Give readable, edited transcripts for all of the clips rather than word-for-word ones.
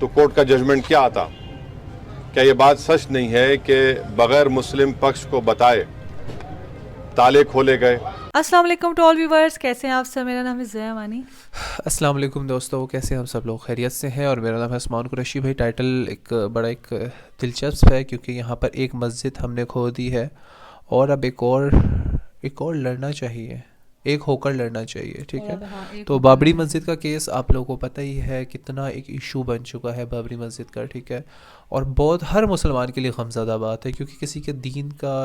तो कोर्ट का जजमेंट क्या आता? क्या ये बात सच नहीं है कि बगैर मुस्लिम पक्ष को बताए ताले खोले गए? अस्सलाम वालेकुम टू ऑल व्यूवर्स, कैसे हैं आप सब। मेरा नाम है ज़या मानी। अस्सलाम वालेकुम दोस्तों, कैसे हैं हम सब लोग? खैरियत से हैं। और मेरा नाम है उस्मान कुरैशी। भाई टाइटल एक दिलचस्प है क्योंकि यहाँ पर एक मस्जिद हमने खो दी है और अब एक और लड़ना चाहिए, एक होकर लड़ना चाहिए, ठीक है। और हाँ, एक तो होकर बाबरी लड़ना मस्जिद का केस आप लोगों को पता ही है कितना एक इशू बन चुका है बाबरी मस्जिद का, ठीक है। और बहुत हर मुसलमान के लिए गमज़दा बात है क्योंकि किसी के दीन का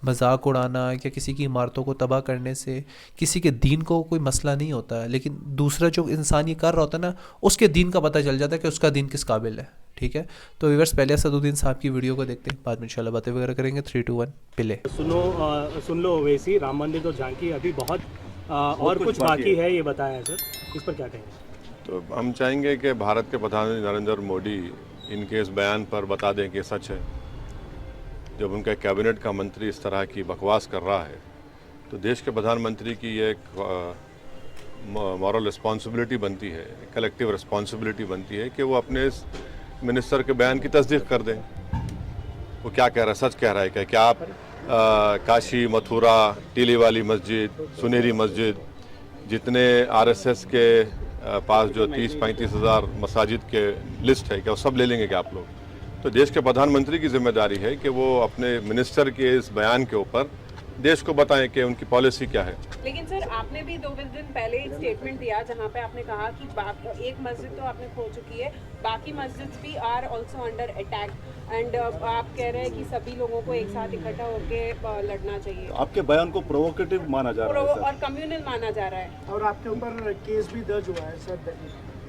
मजाक उड़ाना या किसी की इमारतों को तबाह करने से किसी के दीन को कोई मसला नहीं होता है, लेकिन दूसरा जो इंसान ये कर रहा होता है ना, उसके दीन का पता चल जाता है कि उसका दीन किस काबिल है, ठीक है। तो व्यूअर्स, पहले असदुद्दीन साहब की वीडियो को देखते हैं, बाद में इंशाल्लाह बातें वगैरह करेंगे। 3 2 1 प्ले। सुन लो ओवैसी, राम मंदिर तो झांकी अभी बहुत और कुछ बाकी है, ये बताया है सर, इस पर क्या कहेंगे? तो हम चाहेंगे कि भारत के प्रधानमंत्री नरेंद्र मोदी इनके इस बयान पर बता दें कि सच है। जब उनका कैबिनेट का मंत्री इस तरह की बकवास कर रहा है तो देश के प्रधानमंत्री की ये एक मॉरल रिस्पॉन्सिबिलिटी बनती है, कलेक्टिव रिस्पॉन्सिबिलिटी बनती है कि वो अपने इस मिनिस्टर के बयान की तस्दीक कर दें। वो क्या कह रहा है, सच कह रहा है क्या? क्या आप काशी, मथुरा, टीली वाली मस्जिद, सुनहरी मस्जिद, जितने आरएसएस के पास जो 30-35 हज़ार मसाजिद के लिस्ट है, क्या वो सब ले लेंगे क्या आप लोग? तो देश के प्रधानमंत्री की जिम्मेदारी है कि वो अपने मिनिस्टर के इस बयान के ऊपर देश को बताएं कि उनकी पॉलिसी क्या है। लेकिन सर, आपने भी 2 दिन पहले एक स्टेटमेंट दिया जहां पे आपने कहा कि एक मस्जिद तो आपने खो चुकी है, बाकी मस्जिद भी are also under attack, and आप कह रहे हैं कि सभी लोगों को एक साथ इकट्ठा होकर लड़ना चाहिए। आपके बयान को प्रोवोकेटिव माना जा रहा है सर। और कम्युनल माना जा रहा है, और आपके ऊपर केस भी दर्ज हुआ है सर।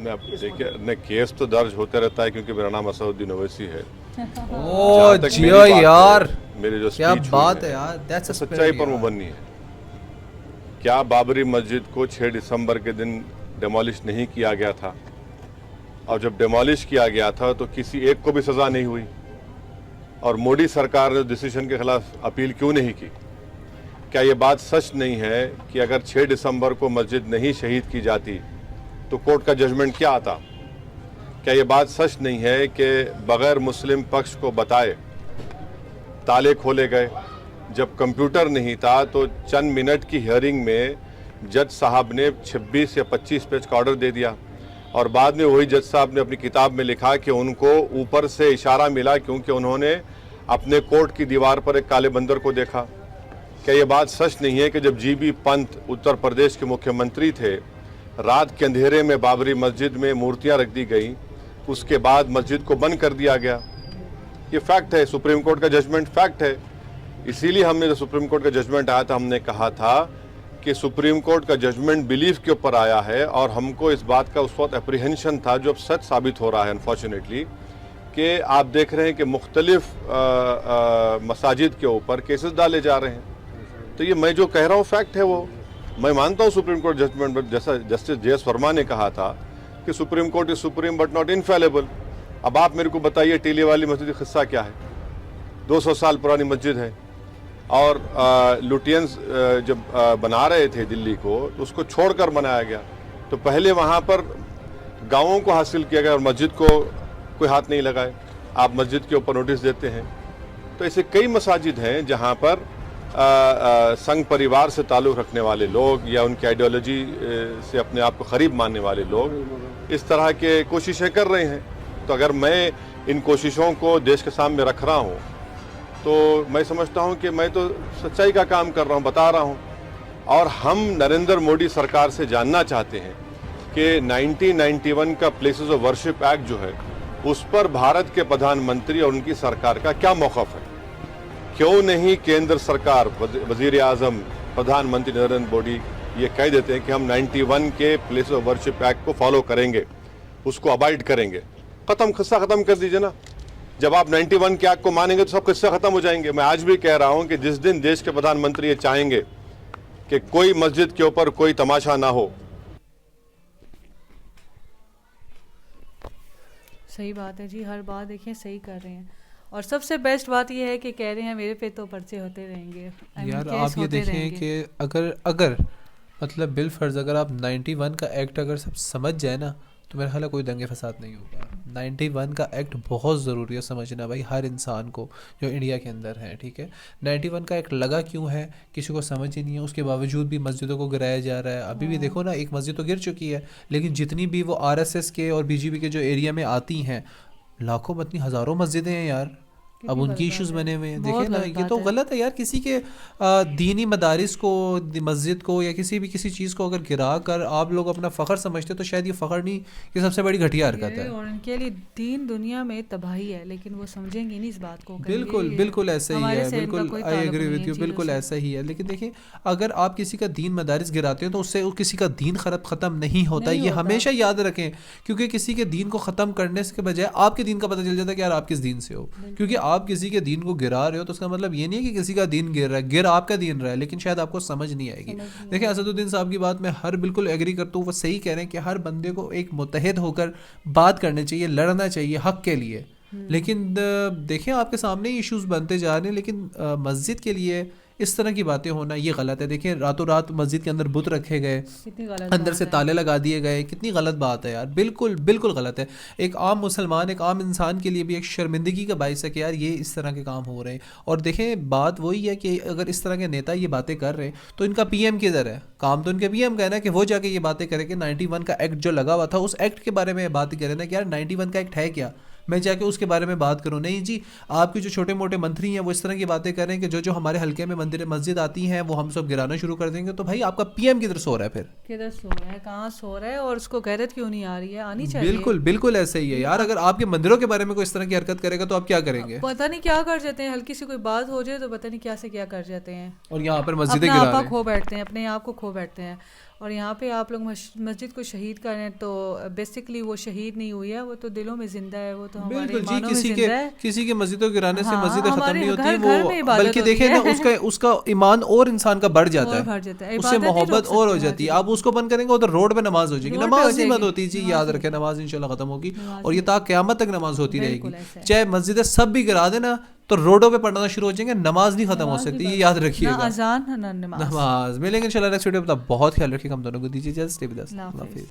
देखिए, नहीं, केस तो दर्ज होते रहता है क्योंकि मेरा नाम असदुद्दीन ओवैसी है। ओ जहाँ तक जियो मेरी बात यार, है, मेरी जो क्या स्पीच हुई बात है यार, दैट्स अ सच्चाई पर मुबन्नी है। क्या बाबरी मस्जिद को 6 दिसंबर के दिन डेमोलिश नहीं किया गया था? और जब डेमोलिश किया गया था तो किसी एक को भी सजा नहीं हुई? और मोदी सरकार ने डिसीजन के खिलाफ अपील क्यों नहीं की? क्या ये बात सच नहीं है कि अगर 6 दिसंबर को मस्जिद नहीं शहीद की जाती तो कोर्ट का जजमेंट क्या आता? क्या ये बात सच नहीं है कि बगैर मुस्लिम पक्ष को बताए ताले खोले गए? जब कंप्यूटर नहीं था तो चंद मिनट की हियरिंग में जज साहब ने 26 या 25 पेज का ऑर्डर दे दिया और बाद में वही जज साहब ने अपनी किताब में लिखा कि उनको ऊपर से इशारा मिला क्योंकि उन्होंने अपने कोर्ट की दीवार पर एक काले बंदर को देखा। क्या ये बात सच नहीं है कि जब जीबी पंत उत्तर प्रदेश के मुख्यमंत्री थे, रात के अंधेरे में बाबरी मस्जिद में मूर्तियां रख दी गई, उसके बाद मस्जिद को बंद कर दिया गया? ये फैक्ट है, सुप्रीम कोर्ट का जजमेंट फैक्ट है। इसीलिए हमने जब सुप्रीम कोर्ट का जजमेंट आया था हमने कहा था कि सुप्रीम कोर्ट का जजमेंट बिलीफ के ऊपर आया है और हमको इस बात का उस वक्त अप्रीहेंशन था, जो अब सच साबित हो रहा है अनफॉर्चुनेटली, कि आप देख रहे हैं कि मुख्तलिफ मसाजिद के ऊपर केसेस डाले जा रहे हैं। तो ये मैं जो कह रहा हूँ फैक्ट है, वो मैं मानता हूँ सुप्रीम कोर्ट जजमेंट में। जैसा जस्टिस जे एस वर्मा ने कहा था कि supreme court is supreme but not infallible. अब आप मेरे को बताइए, टीले वाली मस्जिद का किस्सा क्या है? 200 साल पुरानी मस्जिद है और लुटियंस जब बना रहे थे दिल्ली को तो उसको छोड़कर बनाया गया। तो पहले वहाँ पर गाँवों को हासिल किया गया और मस्जिद को कोई हाथ नहीं लगाए। आप मस्जिद के ऊपर नोटिस देते हैं। तो ऐसे कई मसाजिद हैं जहाँ पर संघ परिवार से ताल्लुक़ रखने वाले लोग या उनकी आइडियोलॉजी से अपने आप को करीब मानने वाले लोग इस तरह के कोशिशें कर रहे हैं। तो अगर मैं इन कोशिशों को देश के सामने रख रहा हूँ तो मैं समझता हूँ कि मैं तो सच्चाई का काम कर रहा हूँ, बता रहा हूँ। और हम नरेंद्र मोदी सरकार से जानना चाहते हैं कि 1991 का प्लेसेस ऑफ वर्शिप एक्ट जो है, उस पर भारत के प्रधानमंत्री और उनकी सरकार का क्या मौक़िफ़ है? क्यों नहीं केंद्र सरकार, वज़ीर आज़म, प्रधानमंत्री नरेंद्र मोदी ये कह देते हैं कि हम 91 के प्लेस ऑफ वर्शिप एक्ट को फॉलो करेंगे, उसको अबाइड करेंगे? ख़त्म, किस्सा ख़त्म कर दीजिए ना। जब आप 91 के एक्ट को मानेंगे तो सब किस्सा ख़त्म हो जाएंगे। मैं आज भी कह रहा हूँ कि जिस दिन देश के प्रधानमंत्री ये चाहेंगे कि कोई मस्जिद के ऊपर कोई तमाशा ना हो। सही बात है जी, हर बात देखिए सही कर रहे हैं। और सबसे बेस्ट बात यह है कि कह रहे हैं मेरे पे तो पर्चे होते रहेंगे। यार आप ये देखें कि अगर मतलब बिल फर्ज अगर आप 91 का एक्ट अगर सब समझ जाए ना, तो मेरा ख्याल है कोई दंगे फसाद नहीं होगा। 91 का एक्ट बहुत ज़रूरी है समझना भाई, हर इंसान को जो इंडिया के अंदर है, ठीक है। 91 का एक्ट लगा क्यों है किसी को समझ ही नहीं है, उसके बावजूद भी मस्जिदों को गिराया जा रहा है। अभी भी देखो ना, एक मस्जिद तो गिर चुकी है, लेकिन जितनी भी वो आरएसएस के और बीजेपी के जो एरिया में आती हैं, लाखों बतनी हज़ारों मस्जिदें हैं यार, अब उनकी इश्यूज बने हुए हैं। देखें ना, ये तो गलत है यार, किसी के दीनी मदारिस को, मस्जिद को या किसी चीज़ को अगर गिरा कर आप लोग अपना फ़ख्र समझते तो शायद ये फ़ख्र नहीं, ये सबसे बड़ी घटिया हरकत है। और उनके लिए दीन दुनिया में तबाही है, लेकिन वो समझेंगे नहीं इस बात को। बिल्कुल ऐसा ही है, बिल्कुल आई एग्री विद यू, बिल्कुल ऐसा ही है। लेकिन देखिए, अगर आप किसी का दीन मदारिस गिराते हो तो उससे किसी का दीन ख़त्म नहीं होता, ये हमेशा याद रखें। क्योंकि किसी के दीन को ख़त्म करने के बजाय आपके दीन का पता चल जाता है कि यार आप किस दीन से हो। क्योंकि आप किसी के दीन को गिरा रहे हो तो उसका मतलब ये नहीं है कि किसी का दीन गिर रहा है, गिर आपका दीन रहा है, लेकिन शायद आपको समझ नहीं आएगी। देखिए, असदुद्दीन साहब की बात मैं बिल्कुल एग्री करता हूँ, वो सही कह रहे हैं कि हर बंदे को एक मुत्तहिद होकर बात करनी चाहिए, लड़ना चाहिए हक के लिए। लेकिन देखें, आपके सामने ही इश्यूज बनते जा रहे हैं, लेकिन मस्जिद के लिए इस तरह की बातें होना ये गलत है। देखिए, रातों रात मस्जिद के अंदर बुत रखे गए, अंदर से ताले लगा दिए गए, कितनी गलत बात है यार, बिल्कुल गलत है। एक आम मुसलमान, एक आम इंसान के लिए भी एक शर्मिंदगी का बाइस है कि यार ये इस तरह के काम हो रहे हैं। और देखें, बात वही है कि अगर इस तरह के नेता ये बातें कर रहे हैं तो इनका पीएम किधर है? काम तो इनके पीएम का है ना, कि वो जाके ये बातें करें कि 91 का एक्ट जो लगा हुआ था उस एक्ट के बारे में बात करें ना कि यार 91 का एक्ट है क्या, मैं जाके उसके बारे में बात करूं। नहीं जी, आपके जो छोटे मोटे मंत्री हैं वो इस तरह की बातें कर रहे हैं कि जो हमारे हल्के में मस्जिद आती हैं वो हम सब गिराना शुरू कर देंगे। तो भाई आपका पीएम किधर सो रहा है? फिर किधर सो रहा है, कहाँ सो रहा है, और उसको गैरत क्यों नहीं आ रही है? आनी चाहिए। बिल्कुल ऐसा ही है यार। अगर आपके मंदिरों के बारे में कोई इस तरह की हरकत करेगा तो आप क्या करेंगे? पता नहीं क्या कर जाते हैं, हल्की सी कोई बात हो जाए तो पता नहीं क्या से क्या कर जाते हैं, और यहाँ पर मस्जिदें गिरा रहे हैं, खो बैठते हैं, अपने आप को खो बैठते हैं। और यहाँ पे आप लोग मस्जिद को शहीद करें तो बेसिकली वो शहीद नहीं हुई है, वो तो दिलों में जिंदा है, वो तो हमारे ईमानों में जिंदा है। किसी के मस्जिदों गिराने से मस्जिदें खत्म नहीं होती, वो बल्कि देखें ना, उसका ईमान और इंसान का बढ़ जाता है, उससे मोहब्बत और हो जाती है। आप उसको बंद करेंगे उधर रोड पे नमाज हो जाएगी, नमाज ही बंद होती जी, याद रखें, नमाज इंशाल्लाह खत्म होगी और ये ताकि क़यामत तक नमाज होती रहेगी। चाहे मस्जिदें सब भी गिरा देना तो रोडों पे पढ़ना शुरू हो जाएंगे, नमाज नहीं खत्म हो सकती, ये याद रखिएगा। ना अजान ना नमाज। मिलेंगे इंशाल्लाह नेक्स्ट वीडियो में। बहुत ख्याल रखिएगा, हम दोनों को दीजिए इजाज़त। Stay with us.